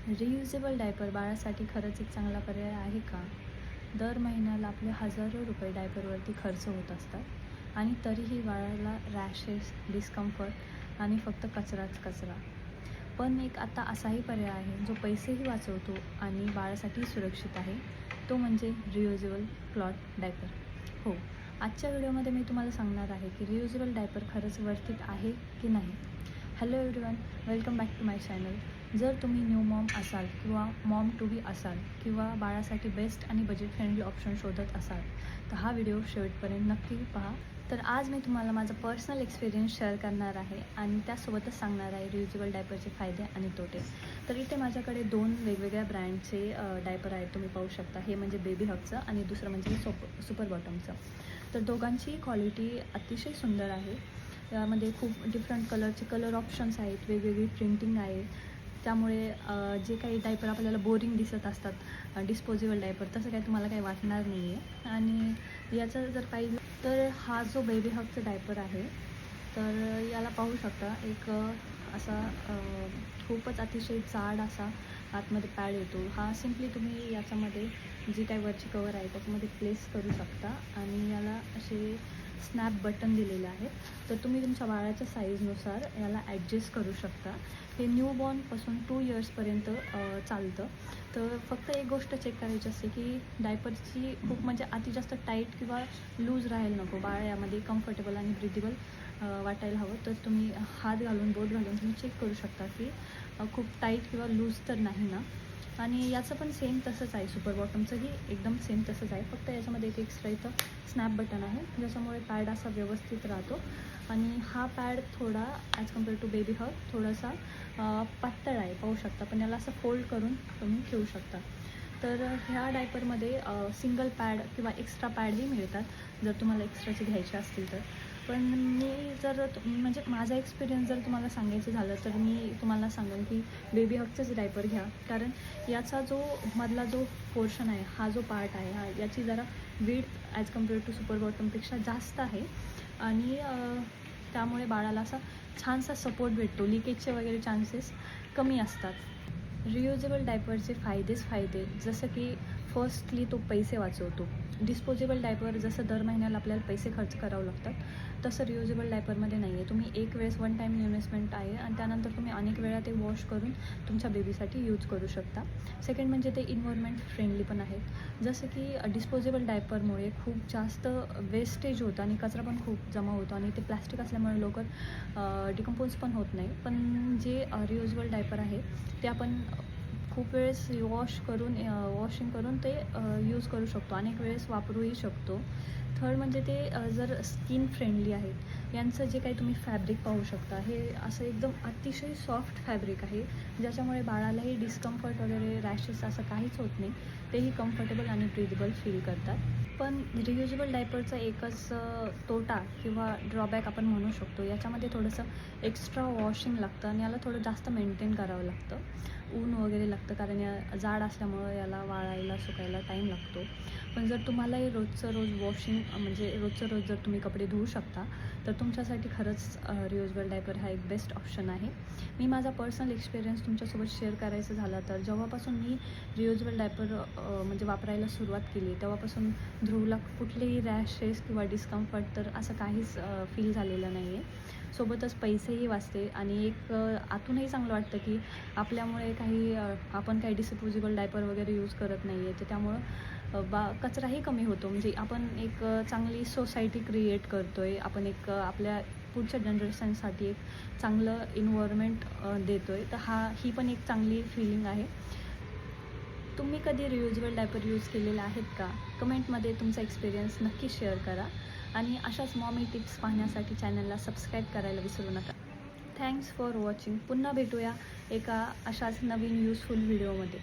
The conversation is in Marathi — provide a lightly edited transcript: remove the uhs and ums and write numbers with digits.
रियुजेबल डायपर बाळासाठी खरंच एक चांगला पर्याय आहे का? दर महिन्याला आपले हजारो रुपये डायपरवरती खर्च होत असतात आणि तरीही बाळाला रॅशेस, डिस्कम्फर्ट आणि फक्त कचराच कचरा. पण एक आता असाही पर्याय आहे जो पैसेही वाचवतो आणि बाळासाठी सुरक्षित आहे. तो म्हणजे रियुजेबल क्लॉथ डायपर. हो, आजच्या व्हिडिओमध्ये मी तुम्हाला सांगणार आहे की रियुजेबल डायपर खरंच वर्थ इट आहे की नाही. Hello everyone, welcome back to my channel. जर तुम्ही न्यू मॉम असाल किंवा मॉम टू बी असाल किंवा बाळासाठी बेस्ट आणि बजेट फ्रेंडली ऑप्शन शोधत असाल तर हा व्हिडिओ शेवटपर्यंत नक्की पहा. तर आज मी तुम्हाला माझा पर्सनल एक्सपिरियन्स शेअर करणार आहे आणि त्यासोबतच सांगणार आहे रियुजेबल डायपरचे फायदे आणि तोटे. तर इथे माझ्याकडे 2 वेगवेगळ्या ब्रँडचे डायपर आहेत, तुम्ही पाहू शकता. हे म्हणजे बेबी हगचं आणि दुसरं म्हणजे सुपर बॉटमचं. तर दोघांची क्वालिटी अतिशय सुंदर आहे. यामध्ये खूप डिफरंट कलरचे कलर ऑप्शन्स आहेत, वेगवेगळी प्रिंटिंग आहे. त्यामुळे जे काही डायपर आपल्याला बोरिंग दिसत असतात डिस्पोजेबल डायपर, तसं काही तुम्हाला काही वाटणार नाही आहे. आणि याचं जर पाहिजे तर हा जो बेबी हगचा डायपर आहे तर याला पाहू शकता एक असा खूपच अतिशय जाड असा आतमध्ये पॅड येतो. हा सिम्पली तुम्ही याच्यामध्ये जी काही वरची कवर आहे त्याच्यामध्ये प्लेस करू शकता आणि याला असे स्नॅप बटन दिलेले आहेत. तर तुम्ही तुमच्या बाळाच्या साईजनुसार याला ॲडजस्ट करू शकता. हे न्यूबॉर्नपासून 2 इयर्सपर्यंत चालतं. तर फक्त एक गोष्ट चेक करायची असते की डायपरची खूप म्हणजे अति जास्त टाईट किंवा लूज राहायला नको. बाळ यामध्ये कम्फर्टेबल आणि ब्रिदेबल वाटायला हवं. तर तुम्ही हात घालून, बोट घालून तुम्ही चेक करू शकता की खूप टाईट किंवा लूज तर नाही ना. आणि याचं पण सेम तसंच आहे, सुपर बॉटमचंही एकदम सेम तसंच आहे. फक्त याच्यामध्ये एक एक्स्ट्रा इथं स्नॅप बटन आहे ज्याच्यामुळे पॅड असा व्यवस्थित राहतो. आणि हा पॅड थोडा ॲज कम्पेअर टू बेबी हग थोडासा पातळ आहे, पाहू शकता. पण याला असं फोल्ड करून तुम्ही ठेवू शकता. तर ह्या डायपरमध्ये सिंगल पॅड किंवा एक्स्ट्रा पॅडही मिळतात जर तुम्हाला एक्स्ट्राचे घ्यायचे असतील तर. पण मी जर म्हणजे माझा एक्सपिरियन्स जर तुम्हाला सांगायचं झालं तर मी तुम्हाला सांगेन की बेबी हगचंच डायपर घ्या. कारण याचा जो मधला जो पोर्शन आहे, हा जो पार्ट आहे, हा याची जरा width as compare to super बॉटमपेक्षा जास्त आहे. आणि त्यामुळे बाळाला असा छानसा सपोर्ट भेटतो. लिकेजचे वगैरे चान्सेस कमी असतात. रियुजेबल डायपरचे फायदे जसं की फर्स्टली तो पैसे वाचवतो. डिस्पोजेबल डायपर जसं दर महिन्याला आपल्याला पैसे खर्च करावं लागतात, तसं रियुजेबल डायपरमध्ये नाही आहे. तुम्ही एक वेळेस वन टाईम इन्व्हेस्टमेंट आहे आणि त्यानंतर तुम्ही अनेक वेळा ते वॉश करून तुमच्या बेबीसाठी यूज करू शकता. सेकंड म्हणजे ते इन्व्हायरमेंट फ्रेंडली पण आहेत. जसं की डिस्पोजेबल डायपरमुळे खूप जास्त वेस्टेज होतं आणि कचरा पण खूप जमा होतो आणि ते प्लॅस्टिक असल्यामुळे लवकर डिकम्पोज पण होत नाही. पण जे रियुजेबल डायपर आहे ते आपण खूप वेळेस वॉशिंग करून ते यूज करू शकतो, अनेक वेळेस वापरूही शकतो. थर्ड म्हणजे ते जर स्किन फ्रेंडली आहेत. यांचं जे काही तुम्ही फॅब्रिक पाहू शकता, हे असं एकदम अतिशय सॉफ्ट फॅब्रिक आहे ज्याच्यामुळे बाळालाही डिस्कम्फर्ट वगैरे रॅशेस असं काहीच होत नाही. तेही कम्फर्टेबल आणि ब्रीदेबल फील करतात. पण रियुजेबल डायपरचा एकच तोटा किंवा ड्रॉबॅक आपण म्हणू शकतो, याच्यामध्ये थोडंसं एक्स्ट्रा वॉशिंग लागतं आणि याला थोडं जास्त मेंटेन करावं लागतं. ऊन वगैरे लागतं कारण या जाड असल्यामुळं याला वाळायला सुकायला टाईम लागतो. पण जर तुम्हालाही रोजचं रोज वॉशिंग म्हणजे रोजचं रोज जर तुम्ही कपडे धुवू शकता तर तुमच्यासाठी खरंच रियुजेबल डायपर हा एक बेस्ट ऑप्शन आहे. मी माझा पर्सनल एक्सपिरियन्स तुमच्यासोबत शेअर करायचं झाला तर जेव्हापासून मी रियुजेबल डायपर म्हणजे वापरायला सुरुवात केली तेव्हापासून ध्रुवला कुठलेही रॅशेस किंवा डिस्कम्फर्ट तर असं काहीच फील झालेलं नाही आहे. सोबतच पैसेही वाचते आणि एक आतूनही चांगलं वाटतं की आपल्यामुळे आपण काही डिस्पोजेबल डायपर वगैरे यूज करत नाही आहे. तर त्यामुळं कचराही कमी होतो. म्हणजे आपण एक चांगली सोसायटी क्रिएट करतो आहे. आपण एक आपल्या पुढच्या जनरेशनसाठी एक चांगलं इन्व्हायरमेंट देतो आहे. तर ही पण एक चांगली फीलिंग आहे. तुम्ही कधी रियुजेबल डायपर यूज केलेले आहेत का? कमेंटमध्ये तुमचा एक्सपिरियन्स नक्की शेअर करा आणि अशाच मॉमी टिप्स पाहण्यासाठी चॅनलला सबस्क्राईब करायला विसरू नका. Thanks for watching. पुन्हा भेटूया एका अशाच नवीन युजफुल व्हिडिओमध्ये.